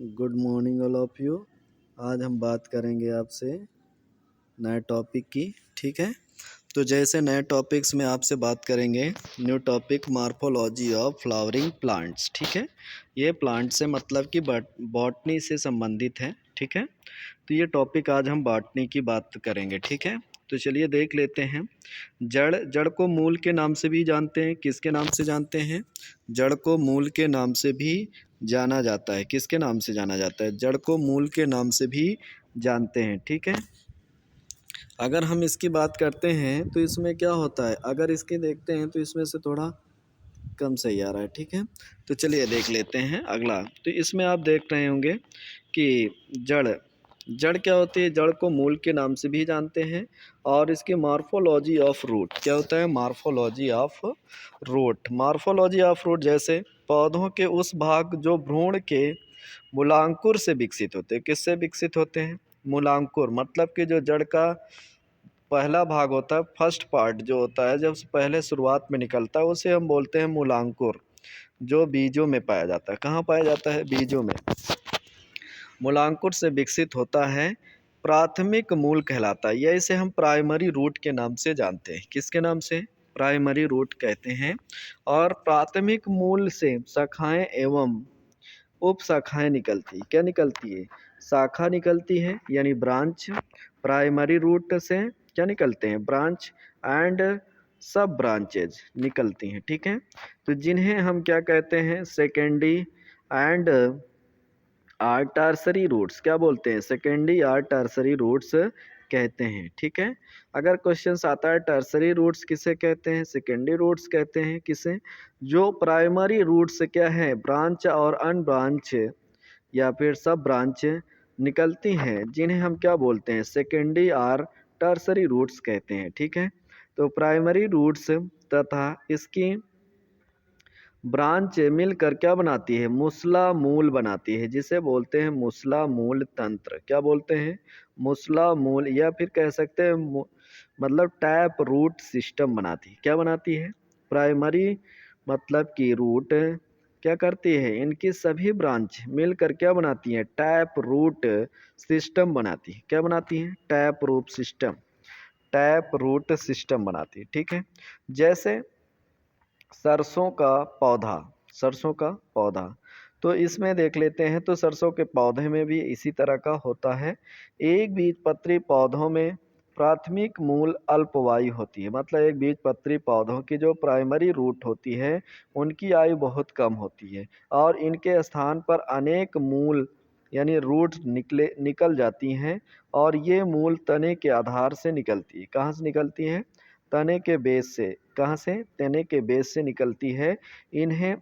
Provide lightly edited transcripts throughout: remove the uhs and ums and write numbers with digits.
Good morning all of you. आज हम बात करेंगे आपसे नए टॉपिक की। ठीक है, तो जैसे नए टॉपिक्स में आपसे बात करेंगे, new topic morphology of flowering plants. ठीक है, ये प्लांट से मतलब कि बॉटनी से संबंधित है। ठीक है, तो ये टॉपिक आज हम बॉटनी की बात करेंगे। ठीक है, तो चलिए देख लेते हैं। जड़ जड़ को मूल के नाम से भी जानते हैं। किसके नाम से जानते हैं? जड़ को मूल के नाम से भी जाना जाता है। किसके नाम से जाना जाता है? जड़ को मूल के नाम से भी जानते हैं। ठीक है, अगर हम इसकी बात करते हैं तो इसमें क्या होता है, अगर इसके देखते हैं तो इसमें से थोड़ा कम सही आ रहा है। ठीक है, तो चलिए देख लेते हैं अगला। तो इसमें आप देख रहे होंगे कि जड़ जड़ क्या होती है? जड़ को मूल के नाम से भी जानते हैं। और इसकी मार्फोलॉजी ऑफ रूट क्या होता है? Morphology of root. Morphology of root जैसे पौधों के उस भाग जो भ्रूण के मूलांकुर से विकसित होते हैं। किससे विकसित होते हैं? मूलांकुर, मतलब कि जो जड़ का पहला भाग होता है, फर्स्ट पार्ट जो होता है, जब पहले शुरुआत में निकलता है, उसे हम बोलते हैं मूलांकुर, जो बीजों में पाया जाता है। कहाँ पाया जाता है? बीजों में। मूलांकुर से विकसित होता है, प्राथमिक मूल कहलाता है। या इसे हम प्राइमरी रूट के नाम से जानते हैं। किसके नाम से? प्राइमरी रूट कहते हैं। और प्राथमिक मूल से शाखाएं एवं उप शाखाएं निकलती। क्या निकलती है? शाखा निकलती है, यानी ब्रांच। प्राइमरी रूट से क्या निकलते हैं? ब्रांच एंड सब ब्रांचेज निकलती हैं। ठीक है, तो जिन्हें हम क्या कहते हैं? Secondary and are tertiary roots. क्या बोलते हैं? सेकेंडरी आर टर्सरी रूट्स कहते हैं। ठीक है, अगर क्वेश्चन आता है टर्सरी रूट्स किसे कहते हैं, सेकेंडरी रूट्स कहते हैं किसे? जो प्राइमरी रूट्स क्या है? ब्रांच और अनब्रांच या फिर सब ब्रांच निकलती हैं, जिन्हें हम क्या बोलते हैं? सेकेंडरी और टर्सरी रूट्स कहते हैं। ठीक है, तो प्राइमरी रूट्स तथा इसकी ब्रांच मिलकर क्या बनाती है? मूसला मूल बनाती है, जिसे बोलते हैं मूसला मूल तंत्र। क्या बोलते हैं? मूसला मूल, या फिर कह सकते हैं मतलब टैप रूट सिस्टम बनाती है। क्या बनाती है? प्राइमरी मतलब कि रूट क्या करती है? इनकी सभी ब्रांच मिलकर क्या बनाती है? टैप रूट सिस्टम बनाती है। क्या बनाती है? Tap root system. Tap root system बनाती है। ठीक है, जैसे सरसों का पौधा। सरसों का पौधा, तो इसमें देख लेते हैं। तो सरसों के पौधे में भी इसी तरह का होता है। एक बीजपत्री पौधों में प्राथमिक मूल अल्पवायु होती है। मतलब एक बीजपत्री पौधों की जो प्राइमरी रूट होती है, उनकी आयु बहुत कम होती है। और इनके स्थान पर अनेक मूल यानी रूट निकल जाती हैं। और ये मूल तने के आधार से निकलती है। कहाँ से निकलती है? तने के बेस से। कहाँ से? तने के बेस से निकलती है। इन्हें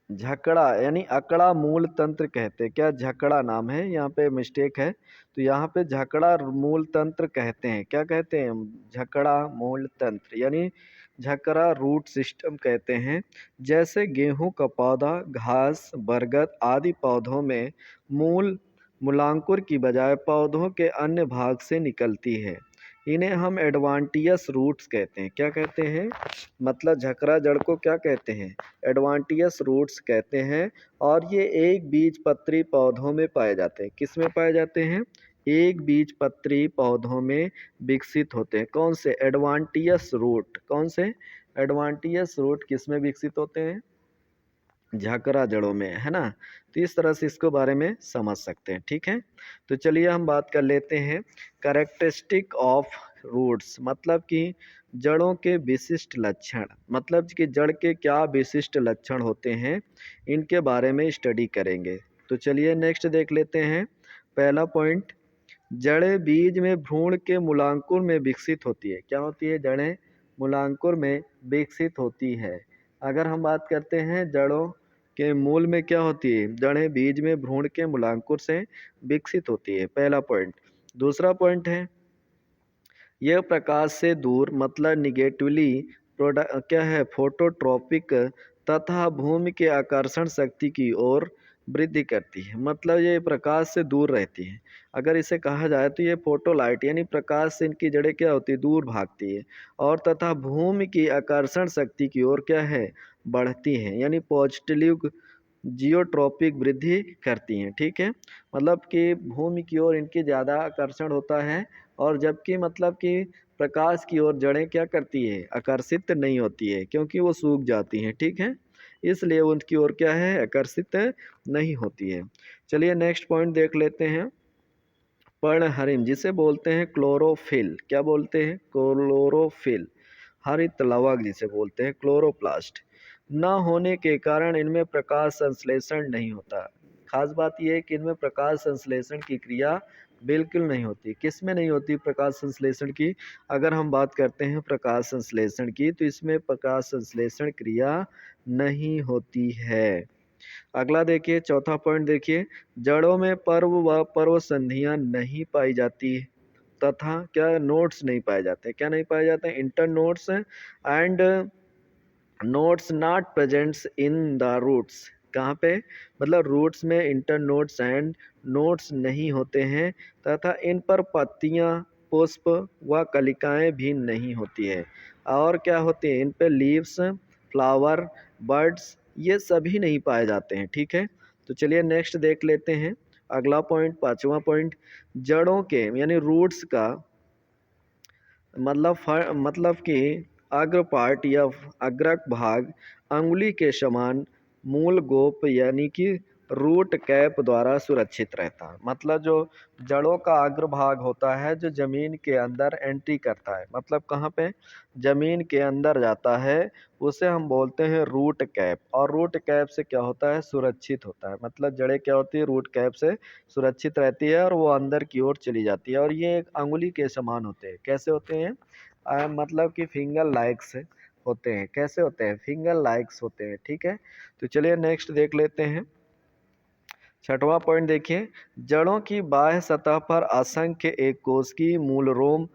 झकड़ा यानी अकड़ा मूल तंत्र कहते हैं। क्या? झकड़ा नाम है, यहाँ पे मिस्टेक है। तो यहाँ पे झकड़ा मूल तंत्र कहते हैं। क्या कहते हैं? झकड़ा मूल तंत्र यानी झकड़ा रूट सिस्टम कहते हैं। जैसे गेहूं का पौधा, घास, बरगद आदि पौधों में मूल मूलांकुर की बजाय पौधों के अन्य भाग से निकलती है। इन्हें हम एडवांटियस रूट्स कहते हैं। क्या कहते हैं? मतलब झकड़ा जड़ को क्या कहते हैं? एडवांटियस रूट्स कहते हैं। और ये एक बीजपत्री पौधों में पाए जाते हैं। किस में पाए जाते हैं? एक बीजपत्री पौधों में विकसित होते हैं। कौन से? एडवांटियस रूट। कौन से? एडवांटियस रूट किस में विकसित होते हैं? झकड़ा जड़ों में, है ना। तो इस तरह से इसको बारे में समझ सकते हैं। ठीक है, तो चलिए हम बात कर लेते हैं कैरेक्टरिस्टिक ऑफ रूट्स। मतलब कि जड़ों के विशिष्ट लक्षण। मतलब कि जड़ के क्या विशिष्ट लक्षण होते हैं, इनके बारे में स्टडी करेंगे। तो चलिए नेक्स्ट देख लेते हैं। पहला पॉइंट, जड़ें बीज में भ्रूण के मूलांकुर में विकसित होती है। क्या होती है? जड़ें मूलांकुर में विकसित होती है। अगर हम बात करते हैं जड़ों के मूल में क्या होती है? जड़ें बीज में भ्रूण के मूलांकुर से विकसित होती है। पहला पॉइंट। दूसरा पॉइंट है, यह प्रकाश से दूर मतलब निगेटिवली क्या है? फोटोट्रॉपिक तथा भूमि के आकर्षण शक्ति की ओर वृद्धि करती है। मतलब ये प्रकाश से दूर रहती है। अगर इसे कहा जाए तो ये फोटोलाइट यानी प्रकाश से इनकी जड़ें क्या होती है? दूर भागती है। और तथा भूमि की आकर्षण शक्ति की ओर क्या है? बढ़ती है, यानी जियोट्रॉपिक वृद्धि करती हैं, ठीक है। मतलब कि भूमि की ओर इनकी ज़्यादा आकर्षण होता है, और जबकि मतलब कि प्रकाश की ओर जड़ें क्या करती है, आकर्षित नहीं होती है, क्योंकि वो सूख जाती हैं, ठीक है। इसलिए उनकी ओर क्या है, आकर्षित नहीं होती है। चलिए नेक्स्ट पॉइंट देख लेते हैं। पर्णहरिम जिसे बोलते हैं क्लोरोफिल, क्या बोलते हैं, क्लोरोफिल। हरित लवक जिसे बोलते हैं क्लोरोप्लास्ट, न होने के कारण इनमें प्रकाश संश्लेषण नहीं होता। खास बात यह है कि इनमें प्रकाश संश्लेषण की क्रिया बिल्कुल नहीं होती। किस में नहीं होती प्रकाश संश्लेषण की? अगर हम बात करते हैं प्रकाश संश्लेषण की, तो इसमें प्रकाश संश्लेषण क्रिया नहीं होती है। अगला देखिए, चौथा पॉइंट देखिए, जड़ों में पर्व व पर्व संधियां नहीं पाई जाती तथा क्या नोट्स नहीं पाए जाते, क्या नहीं पाए जाते, internodes and nodes not presents in the roots. कहाँ पे, मतलब रूट्स में इंटर नोट्स एंड नोट्स नहीं होते हैं, तथा इन पर पत्तियां, पुष्प व कलिकाएं भी नहीं होती है। और क्या होती है, इन पे लीव्स, फ्लावर, बर्ड्स, ये सभी नहीं पाए जाते हैं, ठीक है। तो चलिए नेक्स्ट देख लेते हैं। अगला पॉइंट, पांचवा पॉइंट, जड़ों के यानी रूट्स का मतलब कि अग्र पार्ट या अग्रक भाग अंगुली के समान मूल गोप यानी कि रूट कैप द्वारा सुरक्षित रहता है। मतलब जो जड़ों का अग्र भाग होता है, जो जमीन के अंदर एंट्री करता है, मतलब कहाँ पे, जमीन के अंदर जाता है, उसे हम बोलते हैं रूट कैप। और रूट कैप से क्या होता है, सुरक्षित होता है। मतलब जड़ें क्या होती है, रूट कैप से सुरक्षित रहती है और वो अंदर की ओर चली जाती है। और ये एक अंगुली के समान होते हैं। कैसे होते हैं, मतलब कि फिंगर लाइक्स होते हैं। कैसे होते हैं, फिंगर लाइक्स होते हैं, ठीक है। तो चलिए नेक्स्ट देख लेते हैं। छठवां पॉइंट देखिए, जड़ों की बाह्य सतह पर असंख्य एक कोश की मूल रोम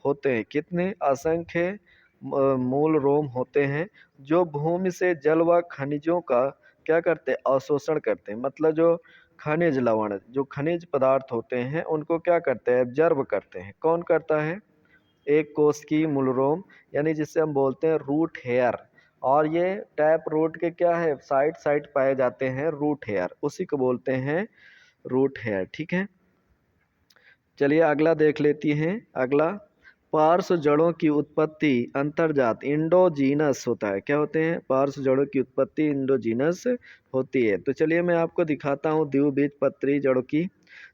होते हैं। कितने, असंख्य मूल रोम होते हैं, जो भूमि से जल व खनिजों का क्या करते हैं, अवशोषण करते हैं। मतलब जो खनिज लवण, जो खनिज पदार्थ होते हैं, उनको क्या करते हैं, ऑब्जर्व करते हैं। कौन करता है, एक कोश की मूलरोम, यानी जिसे हम बोलते हैं रूट हेयर। और ये टैप रूट के क्या है, साइड साइड पाए जाते हैं रूट हेयर, उसी को बोलते हैं रूट हेयर, ठीक है। चलिए अगला देख लेती हैं। अगला, पार्श्व जड़ों की उत्पत्ति अंतर्जात इंडोजीनस होता है। क्या होते हैं, पार्श्व जड़ों की उत्पत्ति इंडोजीनस होती है। तो चलिए मैं आपको दिखाता हूँ द्विबीजपत्री जड़ों की।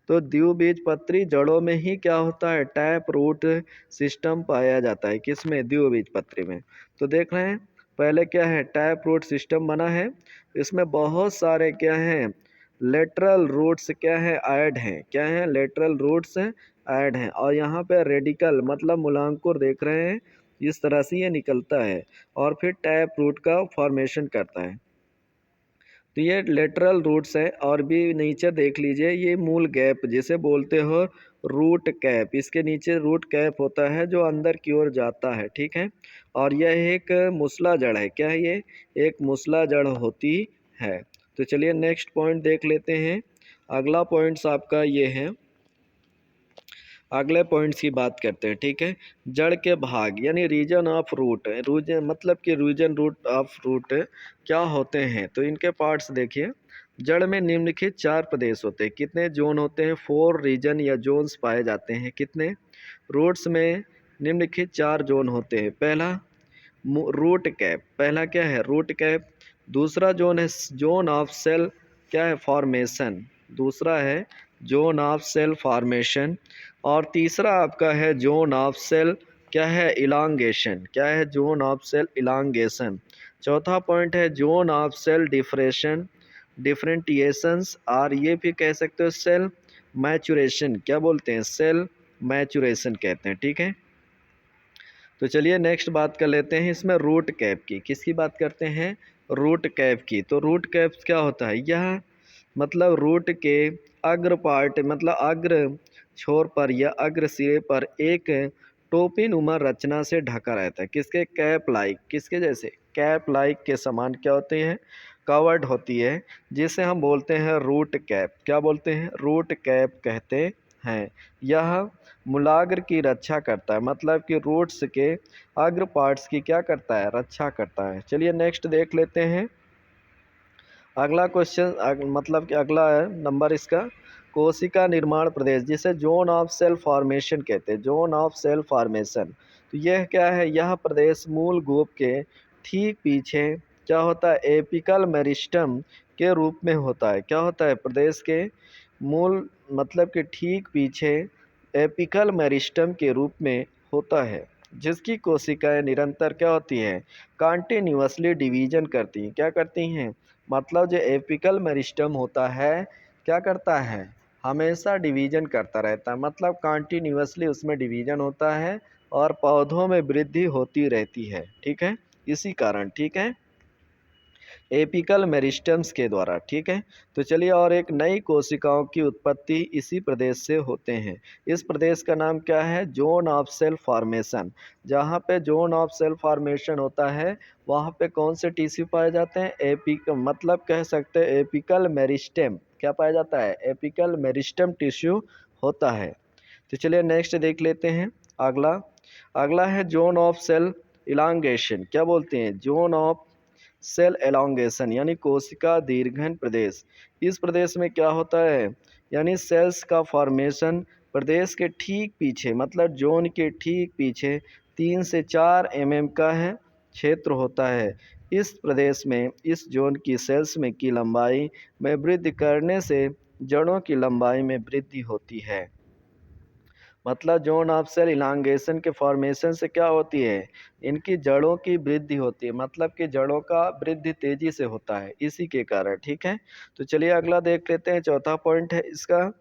तो द्विबीजपत्री जड़ों में ही क्या होता है, टैप रूट सिस्टम पाया जाता है। किसमें, द्विबीजपत्री में। तो देख रहे हैं, पहले क्या है, टैप रूट सिस्टम बना है। इसमें बहुत सारे क्या हैं, लेटरल रूट्स क्या है, ऐड हैं। क्या है, लेटरल रूट्स ऐड हैं। और यहाँ पे रेडिकल मतलब मूलांकुर देख रहे हैं, इस तरह से ये निकलता है और फिर टैप रूट का फॉर्मेशन करता है। तो ये लेटरल रूट्स है। और भी नीचे देख लीजिए, ये मूल गैप जिसे बोलते हो रूट कैप, इसके नीचे रूट कैप होता है जो अंदर की ओर जाता है, ठीक है। और यह एक मूसला जड़ है। क्या है ये, एक मूसला जड़ होती है। तो चलिए नेक्स्ट पॉइंट देख लेते हैं। अगला पॉइंट्स आपका ये है, अगले पॉइंट्स की बात करते हैं, ठीक है। जड़ के भाग यानी रीजन ऑफ रूट, रीजन मतलब कि रीजन रूट ऑफ रूट क्या होते हैं, तो इनके पार्ट्स देखिए। जड़ में निम्नलिखित 4 प्रदेश होते हैं। कितने जोन होते हैं, 4 रीजन या जोन्स पाए जाते हैं। कितने, रूट्स में निम्नलिखित 4 जोन होते हैं। पहला रूट कैप, पहला क्या है, रूट कैप। दूसरा जोन है जोन ऑफ सेल, क्या है, फॉर्मेशन। दूसरा है जोन ऑफ सेल फॉर्मेशन। और तीसरा आपका है जोन ऑफ सेल क्या है, इलांगेशन। क्या है, जोन ऑफ सेल इलांगेशन। चौथा पॉइंट है जोन ऑफ सेल डिफरेशन डिफरेंटिएशंस, और ये भी कह सकते हो सेल मैचुरेशन। क्या बोलते हैं, सेल मैचुरेशन कहते हैं, ठीक है। तो चलिए नेक्स्ट बात कर लेते हैं इसमें रूट कैप की। किसकी बात करते हैं, रूट कैप की। तो रूट कैप क्या होता है, यह मतलब रूट के अग्र पार्ट मतलब अग्र छोर पर या अग्र सिरे पर एक टोपी नुमा रचना से ढका रहता है। किसके, कैप लाइक, किसके जैसे, कैप लाइक के समान क्या होते हैं, कवर्ड होती है, जिसे हम बोलते हैं रूट कैप। क्या बोलते हैं, रूट कैप कहते हैं। यह मूलाग्र की रक्षा करता है, मतलब कि रूट्स के अग्र पार्ट्स की क्या करता है, रक्षा करता है। चलिए नेक्स्ट देख लेते हैं। अगला क्वेश्चन मतलब कि अगला है नंबर इसका, कोशिका निर्माण प्रदेश जिसे जोन ऑफ सेल फॉर्मेशन कहते हैं, जोन ऑफ सेल फॉर्मेशन। तो यह क्या है, यह प्रदेश मूल गोप के ठीक पीछे क्या होता है, एपिकल मेरिस्टम के रूप में होता है। क्या होता है, प्रदेश के मूल मतलब कि ठीक पीछे एपिकल मेरिस्टम के रूप में होता है, जिसकी कोशिकाएं निरंतर क्या होती हैं, कॉन्टिन्यूअसली डिवीजन करती हैं। क्या करती हैं, मतलब जो एपिकल मेरिस्टम होता है क्या करता है, हमेशा डिवीजन करता रहता है, मतलब कॉन्टिन्यूअसली उसमें डिवीजन होता है और पौधों में वृद्धि होती रहती है। ठीक है, इसी कारण, ठीक है, एपिकल मेरिस्टम्स के द्वारा। ठीक है, तो चलिए, और एक नई कोशिकाओं की उत्पत्ति इसी प्रदेश से होते हैं। इस प्रदेश का नाम क्या है, जोन ऑफ सेल फॉर्मेशन। जहाँ पे जोन ऑफ सेल फॉर्मेशन होता है वहाँ पे कौन से टिश्यू पाए जाते हैं, एपिक मतलब कह सकते हैं एपिकल मेरिस्टेम। क्या पाया जाता है, एपिकल मेरिस्टेम टिश्यू होता है। तो चलिए नेक्स्ट देख लेते हैं। अगला अगला है जोन ऑफ सेल इलांगेशन। क्या बोलते हैं, जोन ऑफ सेल एलोंगेशन यानी कोशिका दीर्घन प्रदेश। इस प्रदेश में क्या होता है, यानी सेल्स का फॉर्मेशन प्रदेश के ठीक पीछे मतलब जोन के ठीक पीछे 3 से 4 का है क्षेत्र होता है। इस प्रदेश में इस जोन की सेल्स में की लंबाई में वृद्धि करने से जड़ों की लंबाई में वृद्धि होती है। मतलब जोन ऑफ सेल इलांगेशन के फॉर्मेशन से क्या होती है, इनकी जड़ों की वृद्धि होती है, मतलब कि जड़ों का वृद्धि तेजी से होता है इसी के कारण। ठीक है, तो चलिए अगला देख लेते हैं। चौथा पॉइंट है इसका,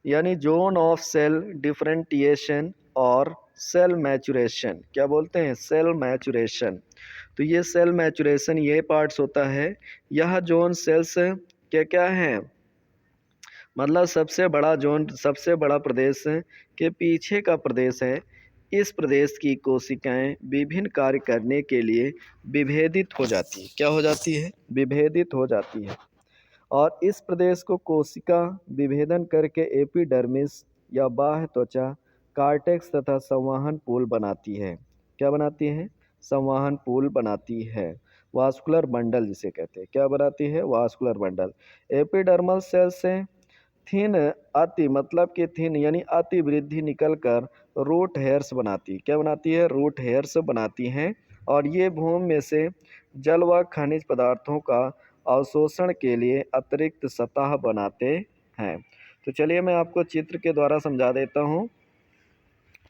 यानी जोन ऑफ सेल डिफरेंटिएशन और सेल मैचुरेशन। क्या बोलते हैं, सेल मैचुरेशन। तो ये सेल मैचुरेशन ये पार्ट्स होता है, यह जोन सेल्स क्या क्या है, मतलब सबसे बड़ा जोन, सबसे बड़ा प्रदेश के पीछे का प्रदेश है। इस प्रदेश की कोशिकाएं विभिन्न कार्य करने के लिए विभेदित हो जाती है। क्या हो जाती है, विभेदित हो जाती है। और इस प्रदेश को कोशिका विभेदन करके एपिडर्मिस या बाह्य त्वचा, कार्टेक्स तथा संवहन पूल बनाती है। क्या बनाती है, संवहन पूल बनाती है, वास्कुलर बंडल जिसे कहते हैं। क्या बनाती है, वास्कुलर बंडल। एपिडर्मल सेल से थिन अति मतलब कि थिन यानी अति वृद्धि निकलकर रूट हेयर्स बनाती है। क्या बनाती है, रूट हेयर्स बनाती हैं। और ये भूमि में से जल व खनिज पदार्थों का अवशोषण के लिए अतिरिक्त सतह बनाते हैं। तो चलिए मैं आपको चित्र के द्वारा समझा देता हूँ।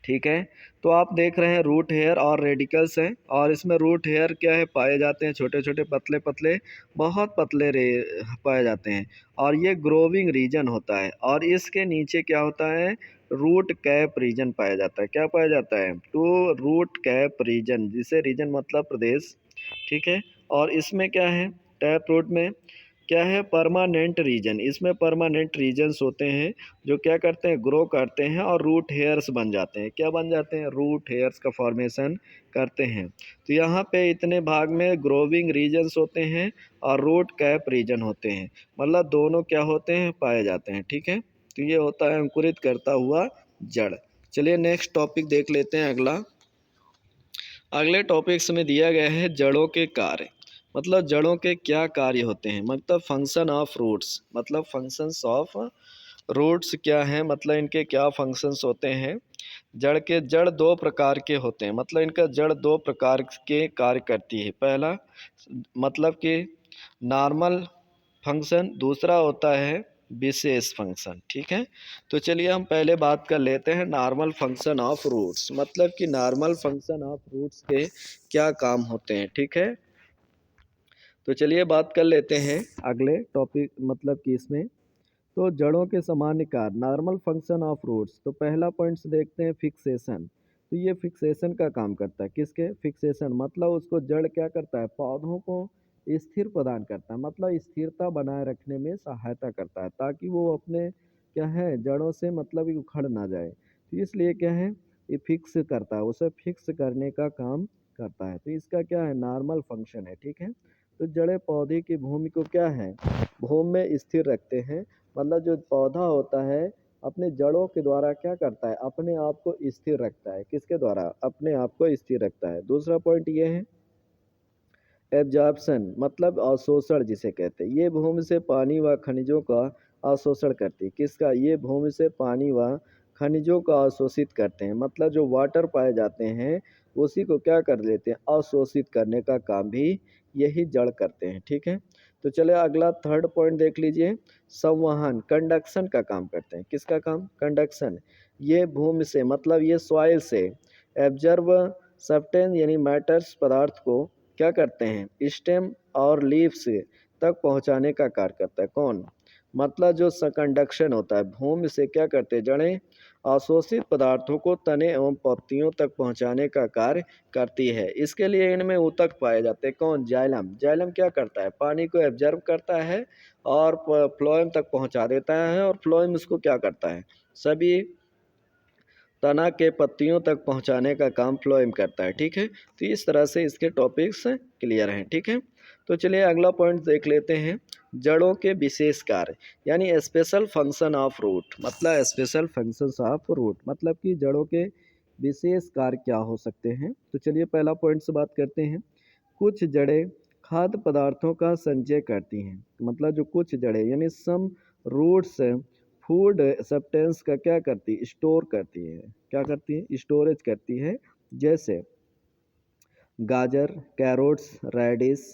ठीक है, तो आप देख रहे हैं रूट हेयर और रेडिकल्स हैं, और इसमें रूट हेयर क्या है, पाए जाते हैं छोटे छोटे पतले पतले, बहुत पतले रे पाए जाते हैं। और ये ग्रोविंग रीजन होता है, और इसके नीचे क्या होता है, रूट कैप रीजन पाया जाता है। क्या पाया जाता है, तो रूट कैप रीजन, जिसे रीजन मतलब प्रदेश। ठीक है, और इसमें क्या है, टैप रूट में क्या है, परमानेंट रीजन। इसमें परमानेंट रीजन्स होते हैं जो क्या करते हैं, ग्रो करते हैं और रूट हेयर्स बन जाते हैं। क्या बन जाते हैं, रूट हेयर्स का फॉर्मेशन करते हैं। तो यहाँ पे इतने भाग में ग्रोविंग रीजन्स होते हैं और रूट कैप रीजन होते हैं, मतलब दोनों क्या होते हैं, पाए जाते हैं। ठीक है, तो ये होता है अंकुरित करता हुआ जड़। चलिए नेक्स्ट टॉपिक देख लेते हैं। अगले टॉपिक्स में दिया गया है जड़ों के कार्य, मतलब जड़ों के क्या कार्य होते हैं, मतलब फंक्शन ऑफ रूट्स, मतलब फंक्शंस ऑफ रूट्स क्या हैं, मतलब इनके क्या फंक्शंस होते हैं। जड़ दो प्रकार के होते हैं, मतलब इनका जड़ दो प्रकार के कार्य करती है। पहला मतलब कि नॉर्मल फंक्शन, दूसरा होता है विशेष फंक्शन। ठीक है, तो चलिए हम पहले बात कर लेते हैं नॉर्मल फंक्शन ऑफ रूट्स, मतलब कि नॉर्मल फंक्शन ऑफ रूट्स के क्या काम होते हैं। ठीक है, तो चलिए बात कर लेते हैं अगले टॉपिक, मतलब कि इसमें तो जड़ों के सामान्य कार्य, नॉर्मल फंक्शन ऑफ रूट्स। तो पहला पॉइंट्स देखते हैं, फिक्सेशन। तो ये फिक्सेशन का काम करता है, किसके, फिक्सेशन मतलब उसको जड़ क्या करता है, पौधों को स्थिर प्रदान करता है, मतलब स्थिरता बनाए रखने में सहायता करता है, ताकि वो अपने क्या है जड़ों से मतलब कि उखड़ ना जाए। तो इसलिए क्या है, ये फिक्स करता है, उसे फिक्स करने का काम करता है। तो इसका क्या है, नॉर्मल फंक्शन है। ठीक है, तो जड़ें पौधे की भूमि को क्या है, भूमि में स्थिर रखते हैं, मतलब जो पौधा होता है अपने जड़ों के द्वारा क्या करता है, अपने आप को स्थिर रखता है। किसके द्वारा, अपने आप को स्थिर रखता है। दूसरा पॉइंट ये है, एब्जॉर्प्शन मतलब अवशोषण जिसे कहते हैं, ये भूमि से पानी व खनिजों का अवशोषण करती है। किसका? ये भूमि से पानी व खनिजों का अवशोषित करते हैं, मतलब जो वाटर पाए जाते हैं उसी को क्या कर लेते हैं, अवशोषित करने का काम भी यही जड़ करते हैं। ठीक है, तो चलिए अगला थर्ड पॉइंट देख लीजिए। संवहन कंडक्शन का काम करते हैं। किसका काम? कंडक्शन। ये भूमि से मतलब ये सॉइल से एब्जर्व सब्सटेंस यानी मैटर्स पदार्थ को क्या करते हैं, स्टेम और लीव्स तक पहुंचाने का कार्य करता है। कौन? मतलब जो कंडक्शन होता है, भूमि से क्या करते हैं, जड़ें अवशोषित पदार्थों को तने एवं पत्तियों तक पहुंचाने का कार्य करती है। इसके लिए इनमें ऊतक पाए जाते हैं। कौन? जाइलम। जाइलम क्या करता है, पानी को एब्जर्व करता है और फ्लोएम तक पहुंचा देता है, और फ्लोएम उसको क्या करता है, सभी तना के पत्तियों तक पहुंचाने का काम फ्लोएम करता है। ठीक है, तो इस तरह से इसके टॉपिक्स क्लियर हैं। ठीक है, तो चलिए अगला पॉइंट देख लेते हैं। जड़ों के विशेष कार्य यानी स्पेशल फंक्शन ऑफ रूट, मतलब स्पेशल फंक्शंस ऑफ रूट मतलब कि जड़ों के विशेष कार्य क्या हो सकते हैं। तो चलिए पहला पॉइंट से बात करते हैं। कुछ जड़ें खाद्य पदार्थों का संचय करती हैं, मतलब जो कुछ जड़ें यानी सम रूट्स फूड सब्सटेंस का क्या करती है, स्टोर करती है। क्या करती है? स्टोरेज करती है। जैसे गाजर, कैरोट्स, रेडिश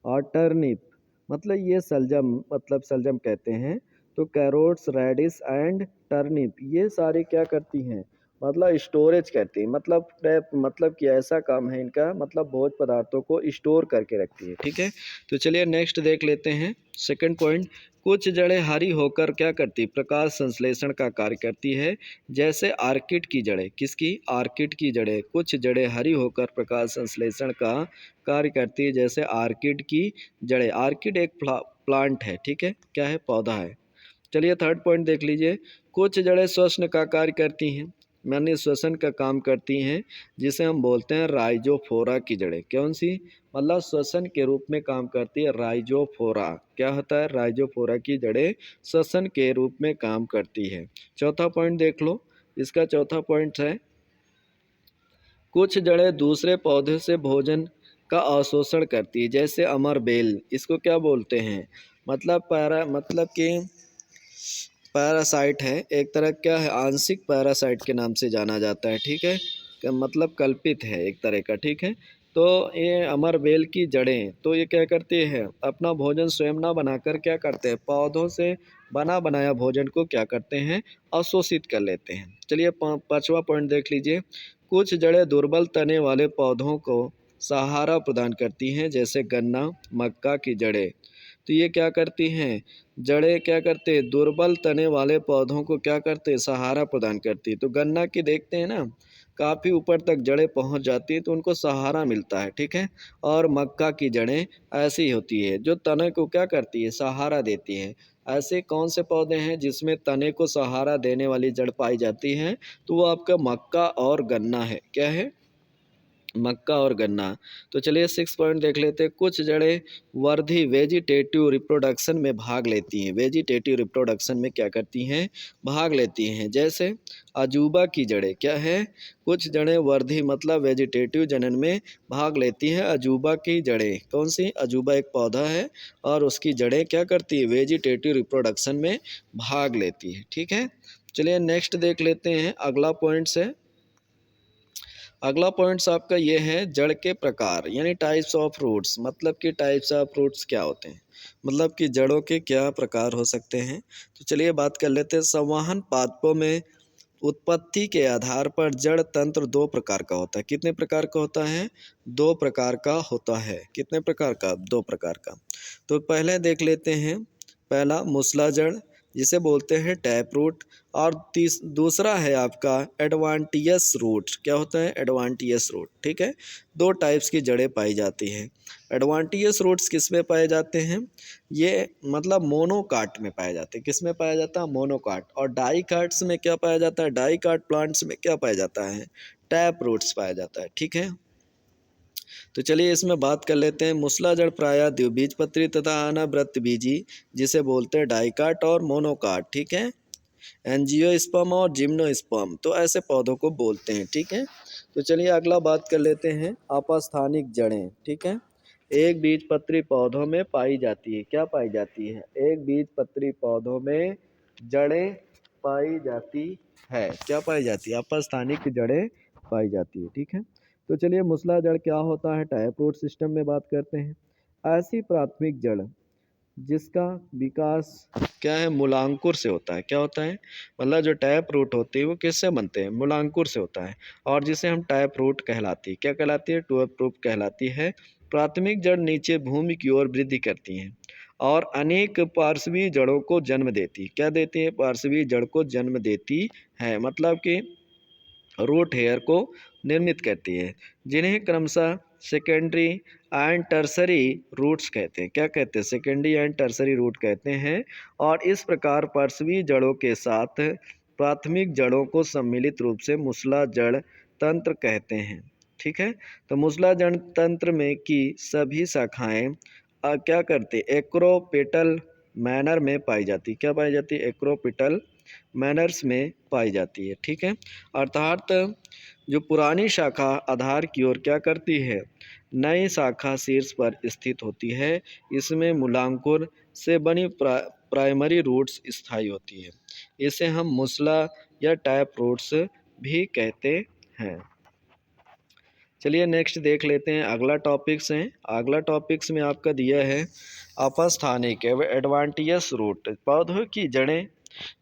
और टर्निप, मतलब ये सलजम, मतलब सलजम कहते हैं। तो कैरोट्स, रेडिश एंड टर्निप ये सारी क्या करती हैं, मतलब स्टोरेज करती है, मतलब ट्रैप, मतलब कि ऐसा काम है इनका, मतलब भोज्य पदार्थों को स्टोर करके रखती है। ठीक है, तो चलिए नेक्स्ट देख लेते हैं सेकंड पॉइंट। कुछ जड़ें हरी होकर क्या करती, प्रकाश संश्लेषण का कार्य करती है। जैसे आर्किड की जड़ें। किसकी? आर्किड की जड़ें। कुछ जड़ें हरी होकर प्रकाश संश्लेषण का कार्य करती है, जैसे आर्किड की जड़ें। आर्किड एक प्लांट है। ठीक है, क्या है? पौधा है। चलिए थर्ड पॉइंट देख लीजिए। कुछ जड़ें श्वसन का कार्य करती हैं, यानी श्वसन का काम करती हैं, जिसे हम बोलते हैं राइजोफोरा की जड़ें। कौन सी? मतलब श्वसन के रूप में काम करती है, राइजोफोरा। क्या होता है? राइजोफोरा की जड़ें श्वसन के रूप में काम करती है। चौथा पॉइंट देख लो। इसका चौथा पॉइंट है, कुछ जड़ें दूसरे पौधे से भोजन का अवशोषण करती है, जैसे अमर बेल। इसको क्या बोलते हैं, मतलब मतलब कि पैरासाइट है एक तरह, क्या है, आंशिक पैरासाइट के नाम से जाना जाता है। ठीक है, मतलब कल्पित है एक तरह का। ठीक है, तो ये अमर बेल की जड़ें, तो ये क्या करती है, अपना भोजन स्वयं ना बनाकर क्या करते हैं, पौधों से बना बनाया भोजन को क्या करते हैं, अवशोषित कर लेते हैं। चलिए पांचवा पॉइंट देख लीजिए। कुछ जड़ें दुर्बल तने वाले पौधों को सहारा प्रदान करती हैं, जैसे गन्ना, मक्का की जड़ें। तो ये क्या करती हैं, जड़ें क्या करते हैं, दुर्बल तने वाले पौधों को क्या करते हैं, सहारा प्रदान करती है। तो गन्ना की देखते हैं ना, काफ़ी ऊपर तक जड़ें पहुंच जाती हैं, तो उनको सहारा मिलता है। ठीक है, और मक्का की जड़ें ऐसी होती है जो तने को क्या करती है, सहारा देती है। ऐसे कौन से पौधे हैं जिसमें तने को सहारा देने वाली जड़ पाई जाती है? तो वो आपका मक्का और गन्ना है। क्या है? मक्का और गन्ना। तो चलिए सिक्स पॉइंट देख लेते हैं। कुछ जड़ें वर्धी वेजिटेटिव रिप्रोडक्शन में भाग लेती हैं। वेजिटेटिव रिप्रोडक्शन में क्या करती हैं, भाग लेती हैं। जैसे अजूबा की जड़ें। क्या है? कुछ जड़ें वर्धी मतलब वेजिटेटिव जनन में भाग लेती हैं। अजूबा की जड़ें कौन सी? अजूबा एक पौधा है और उसकी जड़ें क्या करती है, वेजिटेटिव रिप्रोडक्शन में भाग लेती है। ठीक है, चलिए नेक्स्ट देख लेते हैं अगला पॉइंट्स है। अगला पॉइंट्स आपका ये है, जड़ के प्रकार यानी टाइप्स ऑफ रूट्स, मतलब कि टाइप्स ऑफ रूट्स क्या होते हैं, मतलब कि जड़ों के क्या प्रकार हो सकते हैं। तो चलिए बात कर लेते हैं। संवहन पादपों में उत्पत्ति के आधार पर जड़ तंत्र दो प्रकार का होता है। कितने प्रकार का होता है? दो प्रकार का होता है। कितने प्रकार का? दो प्रकार का। तो पहले देख लेते हैं। पहला मूसला जड़ जिसे बोलते हैं टैप रूट, और दूसरा है आपका एडवांटियस रूट। क्या होता है? एडवांटियस रूट। ठीक है, दो टाइप्स की जड़ें पाई जाती हैं। एडवांटियस रूट्स किस में पाए जाते हैं? ये मतलब मोनोकाट में पाए जाते हैं। किस में पाया जाता है? मोनोकाट। और डाइकाट्स में क्या पाया जाता है? डाइकाट प्लांट्स में क्या पाया जाता है? टैप रूट्स पाया जाता है। ठीक है, तो चलिए इसमें बात कर लेते हैं। मूसला जड़ प्रायः द्विबीजपत्री तथा अनावृतबीजी जिसे बोलते हैं डाइकाट और मोनोकाट। ठीक है, एंजियोस्पर्म और जिम्नोस्पर्म, तो ऐसे पौधों को बोलते हैं। ठीक है, तो चलिए अगला बात कर लेते हैं, अपस्थानिक जड़ें। ठीक है, एक बीजपत्री पौधों में पाई जाती है। क्या पाई जाती है? एक बीजपत्री पौधों में जड़ें पाई जाती है। क्या पाई जाती है? अपस्थानिक जड़ें पाई जाती है। ठीक है, तो चलिए मूसलाधार क्या होता है, टैप रूट सिस्टम में बात करते हैं। ऐसी प्राथमिक जड़ जिसका विकास क्या है, मूलांकुर से होता है। क्या होता है? मतलब जो टैप रूट होती है वो किससे बनते हैं? मूलांकुर से होता है, और जिसे हम टैप रूट कहलाती है। क्या कहलाती है? टैप रूट कहलाती है। प्राथमिक जड़ नीचे भूमि की ओर वृद्धि करती हैं और अनेक पार्श्वीय जड़ों को जन्म देती है। क्या देती है? पार्श्वीय जड़ को जन्म देती है, मतलब कि रूट हेयर को निर्मित करती है, जिन्हें क्रमशः सेकेंडरी एंड टर्सरी रूट्स कहते हैं। क्या कहते हैं? सेकेंडरी एंड टर्सरी रूट कहते हैं। और इस प्रकार पार्श्वीय जड़ों के साथ प्राथमिक जड़ों को सम्मिलित रूप से मूसलाधार तंत्र कहते हैं। ठीक है, तो मूसलाधार तंत्र में की सभी शाखाएं क्या करती है? एक्रोपेटल मैनर में पाई जाती। क्या पाई जाती है? एक्रोपेटल मैनर्स में पाई जाती है। ठीक है, अर्थात जो पुरानी शाखा आधार की ओर क्या करती है? नई शाखा शीर्ष पर स्थित होती है। इसमें मूलांकुर से बनी प्राइमरी रूट्स स्थायी होती है। इसे हम मूसला या टैप रूट्स भी कहते हैं। चलिए नेक्स्ट देख लेते हैं, अगला टॉपिक्स है। अगला टॉपिक्स में आपका दिया है अपस्थानिक एडवांटियस रूट। पौधों की जड़ें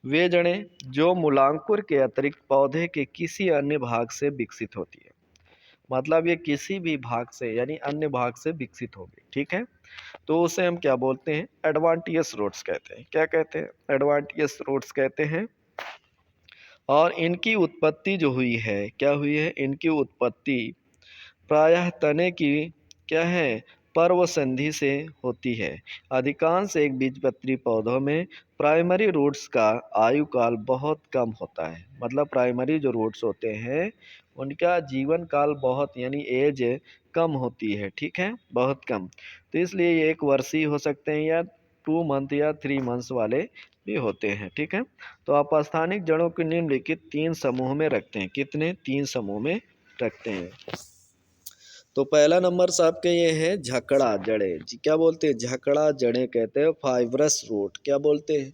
वे जड़ें जो मूलांकुर के अतिरिक्त पौधे के किसी अन्य भाग से विकसित होती है। मतलब ये किसी भी भाग से यानी अन्य भाग से विकसित होगी। ठीक है, तो उसे हम क्या बोलते हैं? एडवांटियस रूट्स कहते हैं। क्या कहते हैं? एडवांटियस रूट्स कहते हैं। और इनकी उत्पत्ति जो हुई है, क्या हुई है? इनकी उत्पत्ति प्रायः तने की क्या है, पर्व संधि से होती है। अधिकांश एक बीजपत्री पौधों में प्राइमरी रूट्स का आयु काल बहुत कम होता है। मतलब प्राइमरी जो रूट्स होते हैं उनका जीवन काल बहुत यानी एज कम होती है। ठीक है, बहुत कम। तो इसलिए ये 1 वर्षीय हो सकते हैं या 2 मंथ या 3 मंथ्स वाले भी होते हैं। ठीक है, तो आप स्थानिक जड़ों को निम्नलिखित 3 समूह में रखते हैं। कितने? 3 समूह में रखते हैं। तो पहला नंबर साहब के ये है झकड़ा जड़े। क्या बोलते हैं? झकड़ा जड़े कहते हैं। Fibrous root. क्या बोलते हैं?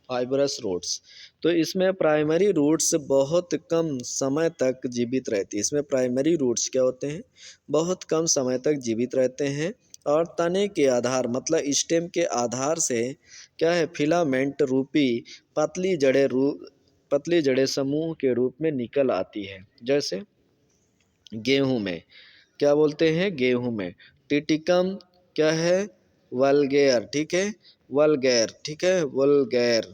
Fibrous roots. तो इसमें प्राइमरी रूट्स बहुत कम समय तक जीवित रहती है। इसमें प्राइमरी रूट्स क्या होते हैं? बहुत कम समय तक जीवित रहते हैं और तने के आधार मतलब स्टेम के आधार से क्या है, फिलामेंट रूपी पतली जड़ें समूह के रूप में निकल आती है। जैसे गेहूं में क्या बोलते हैं? गेहूं में टिटिकम क्या है? वल्गेर। ठीक है, वल्गैर। ठीक है, वल्गैर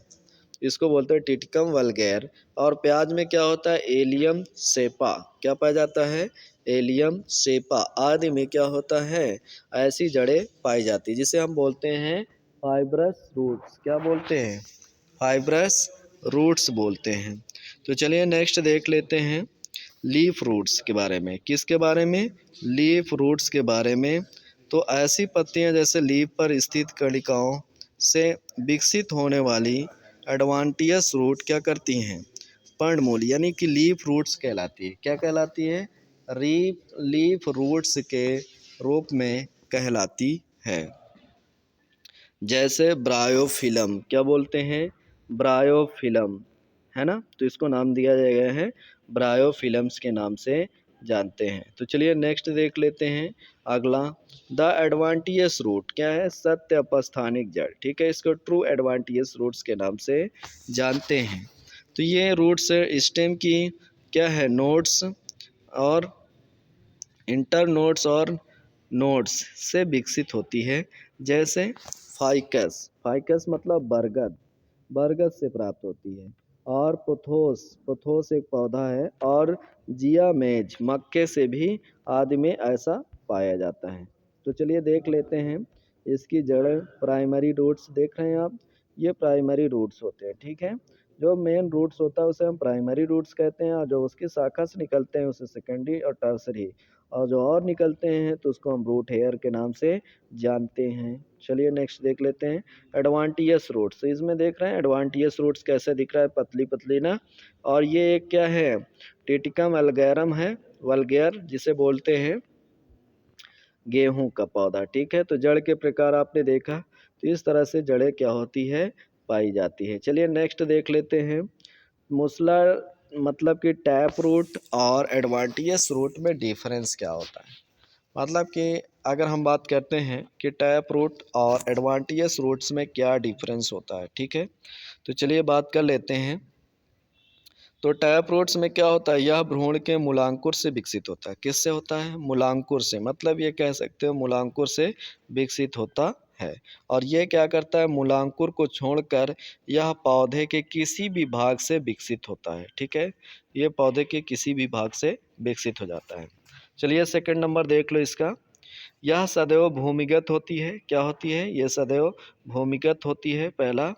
इसको बोलते हैं, टिटिकम वल्गैर। और प्याज में क्या होता है? Allium cepa. क्या पाया जाता है? एलियम सेपा आदि में क्या होता है? ऐसी जड़ें पाई जाती है जिसे हम बोलते हैं फाइब्रस रूट्स। क्या बोलते हैं? फाइब्रस रूट्स बोलते हैं। तो चलिए नेक्स्ट देख लेते हैं लीफ रूट्स के बारे में। किसके बारे में? लीफ रूट्स के बारे में। तो ऐसी पत्तियां जैसे लीफ पर स्थित कणिकाओं से विकसित होने वाली एडवांटियस रूट क्या करती हैं? पर्णमूल यानी कि लीफ रूट्स कहलाती है। क्या कहलाती है? लीफ रूट्स के रूप में कहलाती है। जैसे ब्रायोफिलम। क्या बोलते हैं? ब्रायोफिलम, है ना, तो इसको नाम दिया गया है ब्रायोफिलम्स के नाम से जानते हैं। तो चलिए नेक्स्ट देख लेते हैं अगला, द एडवांटियस रूट। क्या है? सत्य अपस्थानिक जड़। ठीक है, इसको ट्रू एडवांटियस रूट्स के नाम से जानते हैं। तो ये रूट्स स्टेम की क्या है, नोड्स और इंटरनोड्स और नोड्स से विकसित होती है। जैसे फाइकस। फाइकस मतलब बरगद, बरगद से प्राप्त होती है। और पोथोस, पोथोस एक पौधा है। और जियामेज मक्के से भी आदि में ऐसा पाया जाता है। तो चलिए देख लेते हैं इसकी जड़। प्राइमरी रूट्स देख रहे हैं आप, ये प्राइमरी रूट्स होते हैं। ठीक है, जो मेन रूट्स होता है उसे हम प्राइमरी रूट्स कहते हैं, और जो उसकी शाखा से निकलते हैं उसे सेकेंडरी और टर्सरी, और जो और निकलते हैं तो उसको हम रूट हेयर के नाम से जानते हैं। चलिए नेक्स्ट देख लेते हैं एडवांटियस रूट्स। इसमें देख रहे हैं एडवांटियस रूट्स कैसे दिख रहा है, पतली पतली ना। और ये एक क्या है? टिटिकम वल्गैरम है, वल्गेर जिसे बोलते हैं। गेहूं का पौधा, ठीक है। तो जड़ के प्रकार आपने देखा, तो इस तरह से जड़ें क्या होती है, पाई जाती है। चलिए नेक्स्ट देख लेते हैं। मूसला मतलब कि टैप रूट और एडवांटियस रूट में डिफरेंस क्या होता है। मतलब कि अगर हम बात करते हैं कि टैप रूट और एडवांटियस रूट्स में क्या डिफरेंस होता है, ठीक है। तो चलिए बात कर लेते हैं। तो टैप रूट्स में क्या होता है, यह भ्रूण के मूलांकुर से विकसित होता है। किससे होता है, मूलांकुर से, मतलब ये कह सकते हो मूलांकुर से विकसित होता है। और ये क्या करता है, मूलांकुर को छोड़कर यह पौधे के किसी भी भाग से विकसित होता है, ठीक है। ये पौधे के किसी भी भाग से विकसित हो जाता है। चलिए सेकंड नंबर देख लो इसका। यह सदैव भूमिगत होती है। क्या होती है, ये सदैव भूमिगत होती है, पहला।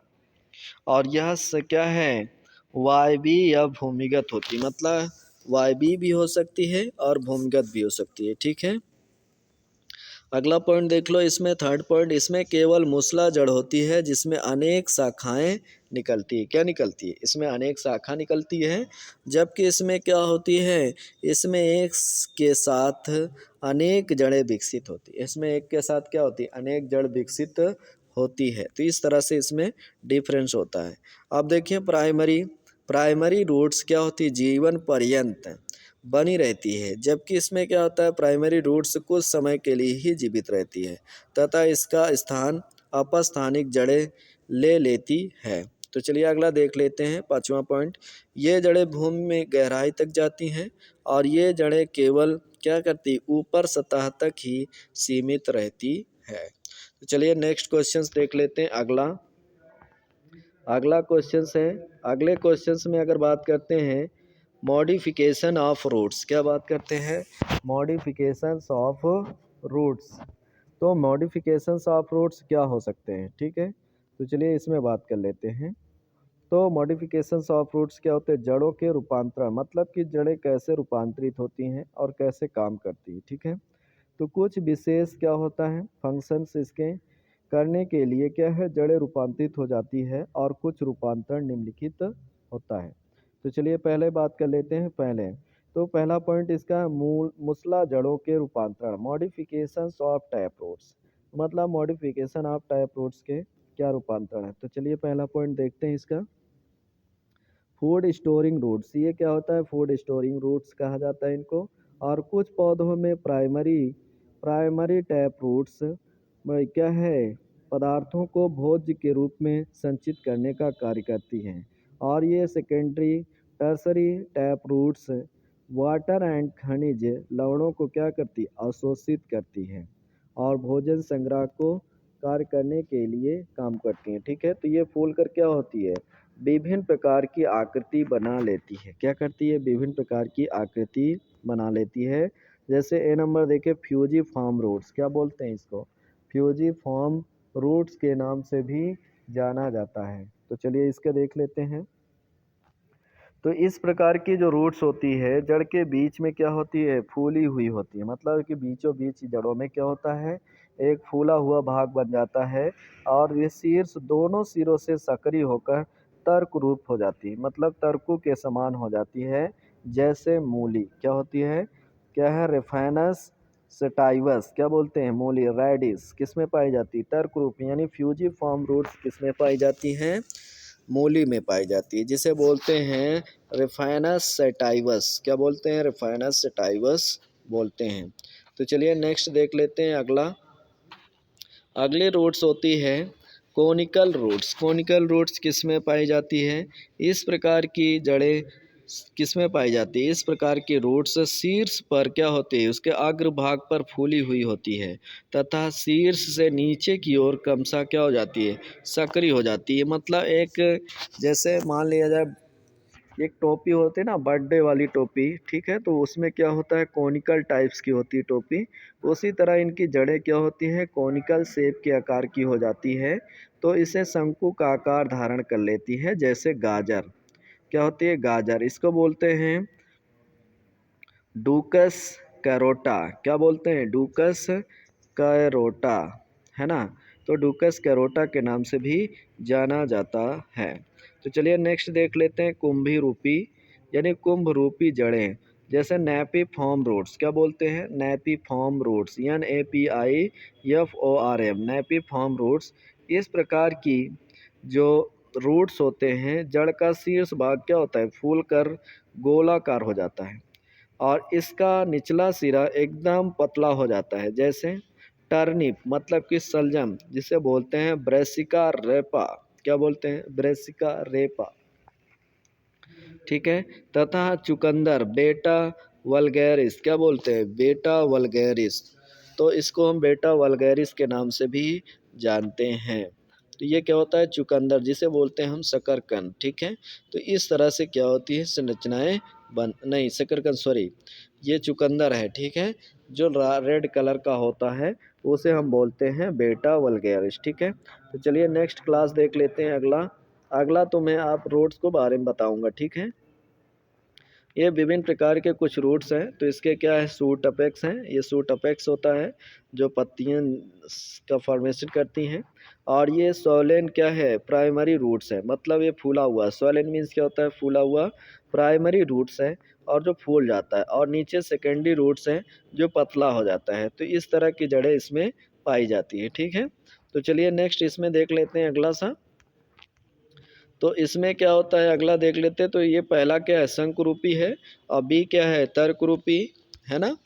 और यह क्या है, वायवी या भूमिगत होती है, मतलब वायवी भी हो सकती है और भूमिगत भी हो सकती है, ठीक है। अगला पॉइंट देख लो इसमें, थर्ड पॉइंट, इसमें केवल मूसला जड़ होती है जिसमें अनेक शाखाएं निकलती है। क्या निकलती है, इसमें अनेक शाखा निकलती है। जबकि इसमें क्या होती है, इसमें एक के साथ अनेक जड़ें विकसित होती है। इसमें एक के साथ क्या होती है, अनेक जड़ विकसित होती है। तो इस तरह से इसमें डिफरेंस होता है। अब देखिए प्राइमरी, प्राइमरी रूट्स क्या होती है, जीवन पर्यंत बनी रहती है। जबकि इसमें क्या होता है, प्राइमरी रूट्स कुछ समय के लिए ही जीवित रहती है तथा इसका स्थान अपस्थानिक जड़ें ले लेती है। तो चलिए अगला देख लेते हैं, पांचवा पॉइंट। ये जड़ें भूमि में गहराई तक जाती हैं और ये जड़ें केवल क्या करती, ऊपर सतह तक ही सीमित रहती है। तो चलिए नेक्स्ट क्वेश्चन देख लेते हैं। अगला क्वेश्चन है, अगले क्वेश्चन में अगर बात करते हैं मॉडिफिकेशन ऑफ रूट्स, क्या बात करते हैं, मॉडिफिकेशंस ऑफ रूट्स। तो मॉडिफिकेशंस ऑफ रूट्स क्या हो सकते हैं, ठीक है। तो चलिए इसमें बात कर लेते हैं। तो मॉडिफिकेशंस ऑफ रूट्स क्या होते हैं, जड़ों के रूपांतरण, मतलब कि जड़ें कैसे रूपांतरित होती हैं और कैसे काम करती है, ठीक है। तो कुछ विशेष क्या होता है, फंक्शंस इसके करने के लिए क्या है, जड़ें रूपांतरित हो जाती है और कुछ रूपांतरण निम्नलिखित होता है। तो चलिए पहले बात कर लेते हैं। पहले तो पहला पॉइंट इसका मूल मूसला जड़ों के रूपांतरण, मॉडिफिकेशंस ऑफ टैप रूट्स, मतलब मॉडिफिकेशन ऑफ टैप रूट्स के क्या रूपांतरण है। तो चलिए पहला पॉइंट देखते हैं इसका, फूड स्टोरिंग रूट्स। ये क्या होता है, फूड स्टोरिंग रूट्स कहा जाता है इनको। और कुछ पौधों में प्राइमरी प्राइमरी टैप रूट्स क्या है, पदार्थों को भोज्य के रूप में संचित करने का कार्य करती हैं। और ये secondary tertiary tap roots water and खनिज लवणों को क्या करती, अवशोषित करती हैं और भोजन संग्रह को कार्य करने के लिए काम करती हैं, ठीक है। तो ये फूल कर क्या होती है, विभिन्न प्रकार की आकृति बना लेती है। क्या करती है, विभिन्न प्रकार की आकृति बना लेती है। जैसे ए नंबर देखे, फ्यूजिफॉर्म रूट्स, क्या बोलते हैं इसको, फ्यूजिफॉर्म रूट्स के नाम से भी जाना जाता है। तो चलिए इसका देख लेते हैं। तो इस प्रकार की जो रूट्स होती है, जड़ के बीच में क्या होती है, फूली हुई होती है, मतलब कि बीचों बीच जड़ों में क्या होता है, एक फूला हुआ भाग बन जाता है। और ये शीर्ष दोनों सिरों से सक्रिय होकर तर्क रूप हो जाती है, मतलब तर्कु के समान हो जाती है। जैसे मूली क्या होती है, क्या है, रेफाइनस सटाइवस, क्या बोलते हैं, मूली रेडिस किस में पाई जाती है, तर्क रूप, यानी फ्यूजिफॉर्म रूट्स किस में पाई जाती हैं, मूली में पाई जाती है, जिसे बोलते हैं रिफाइनस सेटाइवस। क्या बोलते हैं, रिफाइनस सेटाइवस बोलते हैं। तो चलिए नेक्स्ट देख लेते हैं अगला। अगले रूट्स होती है कोनिकल रूट्स। कोनिकल रूट्स किस में पाई जाती है, इस प्रकार की जड़ें किस में पाई जाती है, इस प्रकार की रूट्स शीर्ष पर क्या होती है, उसके अग्र भाग पर फूली हुई होती है तथा शीर्ष से नीचे की ओर क्रमशः क्या हो जाती है, सक्रिय हो जाती है। मतलब एक, जैसे मान लिया जाए एक टोपी होती है ना, बर्थडे वाली टोपी, ठीक है। तो उसमें क्या होता है, कॉनिकल टाइप्स की होती है टोपी। उसी तरह इनकी जड़ें क्या होती हैं, कॉनिकल शेप के आकार की हो जाती है। तो इसे शंकु का आकार धारण कर लेती है। जैसे गाजर, क्या होती है, गाजर, इसको बोलते हैं डूकस कैरोटा। क्या बोलते हैं, डूकस कैरोटा, है ना। तो डूकस कैरोटा के नाम से भी जाना जाता है। तो चलिए नेक्स्ट देख लेते हैं कुंभी रूपी, यानी कुंभ रूपी जड़ें। जैसे नैपिफॉर्म रूट्स, क्या बोलते हैं, नैपिफॉर्म रूट्स, NAPIFORM, नैपिफॉर्म रूट्स। इस प्रकार की जो रूट्स होते हैं, जड़ का शीर्ष भाग क्या होता है, फूल कर गोलाकार हो जाता है और इसका निचला सिरा एकदम पतला हो जाता है। जैसे टर्निप मतलब कि सलजम, जिसे बोलते हैं ब्रेसिका रेपा, क्या बोलते हैं, ब्रेसिका रेपा, ठीक है। तथा चुकंदर बेटा वल्गैरिस, क्या बोलते हैं, बेटा वल्गैरिस, तो इसको हम बेटा वल्गैरिस के नाम से भी जानते हैं। तो ये क्या होता है, चुकंदर, जिसे बोलते हैं हम शकरकंद, ठीक है। तो इस तरह से क्या होती है संरचनाएं बन, नहीं शकरकंद सॉरी, ये चुकंदर है, ठीक है, जो रेड कलर का होता है उसे हम बोलते हैं बेटा वल्गैरिस, ठीक है। तो चलिए नेक्स्ट क्लास देख लेते हैं। अगला अगला तो मैं आप रोड्स को बारे में बताऊंगा, ठीक है। ये विभिन्न प्रकार के कुछ रूट्स हैं। तो इसके क्या है, सूट अपेक्स हैं, ये सूट अपेक्स होता है जो पत्तियां का फॉर्मेशन करती हैं। और ये सोलेन क्या है, प्राइमरी रूट्स है, मतलब ये फूला हुआ, सोलेन मीन्स क्या होता है, फूला हुआ, प्राइमरी रूट्स है और जो फूल जाता है, और नीचे सेकेंडरी रूट्स हैं जो पतला हो जाता है। तो इस तरह की जड़ें इसमें पाई जाती है, ठीक है। तो चलिए नेक्स्ट इसमें देख लेते हैं अगला सा। तो इसमें क्या होता है, अगला देख लेते हैं। तो ये पहला क्या है, शंकुरूपी है, और बी क्या है, तर्करूपी, है ना।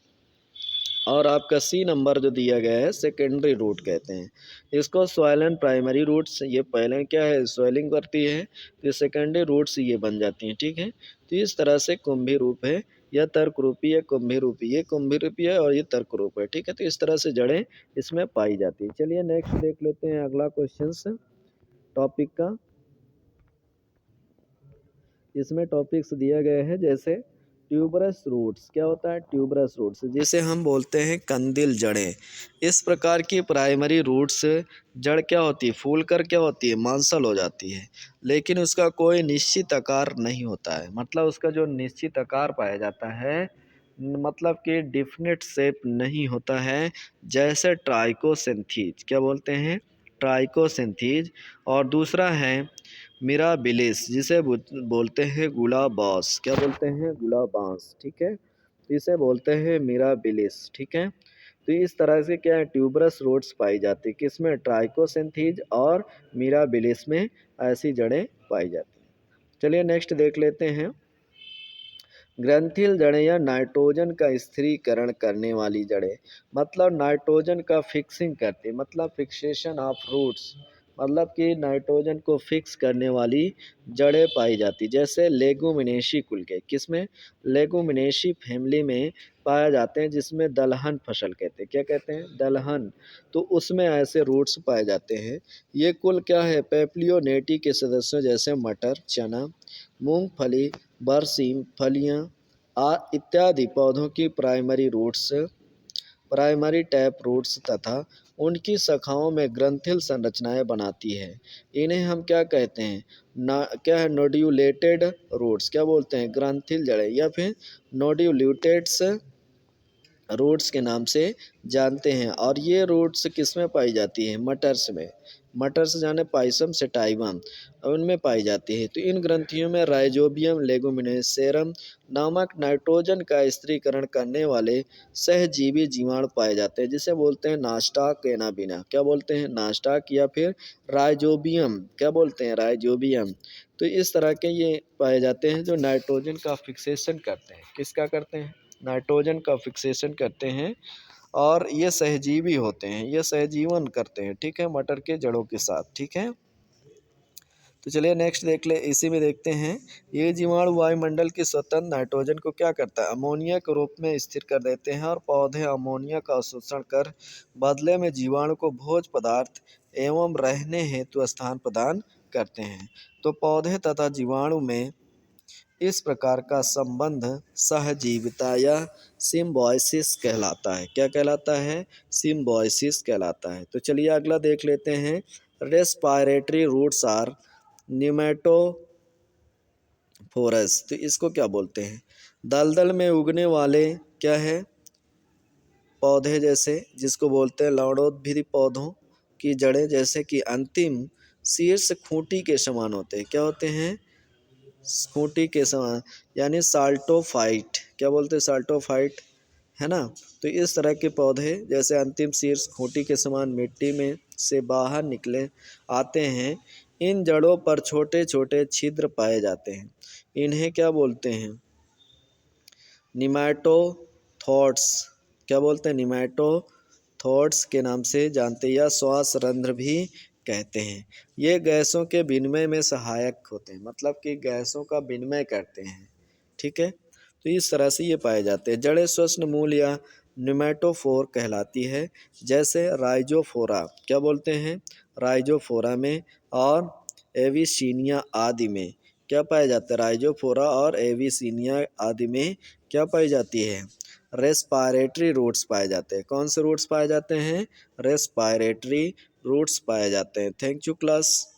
और आपका सी नंबर जो दिया गया है सेकेंडरी रूट कहते हैं इसको। सॉइलन प्राइमरी रूट्स, ये पहले क्या है, स्वेलिंग करती है, तो सेकेंडरी रूट्स ये बन जाती हैं, ठीक है। तो इस तरह से कुंभी रूप है, यह तर्करूपी है, कुंभी रूपी, ये कुंभी रूपी है और ये तर्करूप है, ठीक है। तो इस तरह से जड़ें इसमें पाई जाती है। चलिए नेक्स्ट देख लेते हैं अगला क्वेश्चन टॉपिक का। इसमें टॉपिक्स दिया गया है, जैसे ट्यूबरस रूट्स, क्या होता है, ट्यूबरस रूट्स, जिसे हम बोलते हैं कंदिल जड़ें। इस प्रकार की प्राइमरी रूट्स जड़ क्या होती है, फूल कर क्या होती है, मांसल हो जाती है, लेकिन उसका कोई निश्चित आकार नहीं होता है। मतलब उसका जो निश्चित आकार पाया जाता है, मतलब कि डिफिनिट शेप नहीं होता है, जैसे ट्राइकोसिंथीज, क्या बोलते हैं, ट्राइकोसिंथीज। और दूसरा है मिराबिलिस, जिसे बोलते हैं गुलाबास, क्या बोलते हैं, गुलाबास, ठीक है। तो इसे बोलते हैं मिराबिलिस, ठीक है। तो इस तरह से क्या है, ट्यूबरस रूट्स पाई जाती है, किसमें, ट्राइकोसिंथीज और मिराबिलिस में ऐसी जड़ें पाई जाती हैं। चलिए नेक्स्ट देख लेते हैं। ग्रंथिल जड़ें या नाइट्रोजन का स्थिरीकरण करने वाली जड़ें, मतलब नाइट्रोजन का फिक्सिंग करती, मतलब फिक्सेशन ऑफ रूट्स, मतलब कि नाइट्रोजन को फिक्स करने वाली जड़ें पाई जाती, जैसे लेगुमिनेशी कुल के, किसमें, लेगुमिनेशी फैमिली में पाया जाते हैं, जिसमें दलहन फसल कहते हैं, क्या कहते हैं, दलहन। तो उसमें ऐसे रूट्स पाए जाते हैं। ये कुल क्या है, पेप्लियोनेटी के सदस्यों जैसे मटर, चना, मूंगफली, बरसीम, फलियां इत्यादि पौधों की primary roots, primary tap roots तथा उनकी शाखाओं में ग्रंथिल संरचनाएं बनाती है। इन्हें हम क्या कहते हैं, क्या है, नोड्यूलेटेड रूट्स, क्या बोलते हैं, ग्रंथिल जड़ें, या फिर नोड्यूलेटेड्स रूट्स के नाम से जानते हैं। और ये रूट्स किस में पाई जाती हैं, मटर्स में, मटर्स जाने पाइसम सेटाइवम, उनमें पाई जाती है। तो इन ग्रंथियों में राइजोबियम लेगुमिनेसेरम नामक नाइट्रोजन का स्थिरीकरण करने वाले सहजीवी जीवाणु पाए जाते हैं, जिसे बोलते हैं नास्टाक एनाबिना, क्या बोलते हैं, नास्टाक, या फिर राइजोबियम, क्या बोलते हैं, राइजोबियम। तो इस तरह के ये पाए जाते हैं जो नाइट्रोजन का फिक्सेशन करते हैं, किसका करते हैं, नाइट्रोजन का फिक्सेशन करते हैं। और ये सहजीवी होते हैं, ये सहजीवन करते हैं, ठीक है, मटर के जड़ों के साथ, ठीक है। तो चलिए नेक्स्ट देख ले, इसी में देखते हैं। ये जीवाणु वायुमंडल के स्वतंत्र नाइट्रोजन को क्या करता है, अमोनिया के रूप में स्थिर कर देते हैं, और पौधे अमोनिया का अवशोषण कर बदले में जीवाणु को भोज्य पदार्थ एवं रहने हेतु स्थान प्रदान करते हैं। तो पौधे तथा जीवाणु में इस प्रकार का संबंध सहजीविता या सिम्बायोसिस कहलाता है, क्या कहलाता है, सिम्बायोसिस कहलाता है। तो चलिए अगला देख लेते हैं। रेस्पायरेटरी रूट्स आर न्यूमेटोफोरस, तो इसको क्या बोलते हैं, दलदल में उगने वाले क्या है, पौधे, जैसे जिसको बोलते हैं लवणोद्भिदी पौधों की जड़ें, जैसे कि अंतिम शीर्ष खूंटी के समान होते हैं, क्या होते हैं, खूंटी के समान, यानी साल्टोफाइट, क्या बोलते हैं, साल्टोफाइट, है ना। तो इस तरह के पौधे जैसे अंतिम शीर्ष खूंटी के समान मिट्टी में से बाहर निकले आते हैं। इन जड़ों पर छोटे छोटे छिद्र पाए जाते हैं। इन्हें क्या बोलते हैं, निमैटोथॉर्ड्स, क्या बोलते हैं, निमैटोथॉर्ड्स के नाम से जानते हैं, या श्वास रंध्र भी कहते हैं। ये गैसों के विनिमय में सहायक होते हैं, मतलब कि गैसों का विनिमय करते हैं, ठीक है। तो इस तरह से ये पाए जाते हैं। जड़ें श्वसन मूल या निमैटोफोर कहलाती है, जैसे राइजोफोरा, क्या बोलते हैं, राइजोफोरा में और एविसीनिया आदि में क्या पाया जाता है, राइजोफोरा और एविसीनिया आदि में क्या पाई जाती है, रेस्पायरेटरी रूट्स पाए जाते हैं। कौन से रूट्स पाए जाते हैं, रेस्पायरेटरी रूट्स पाए जाते हैं। Thank you class.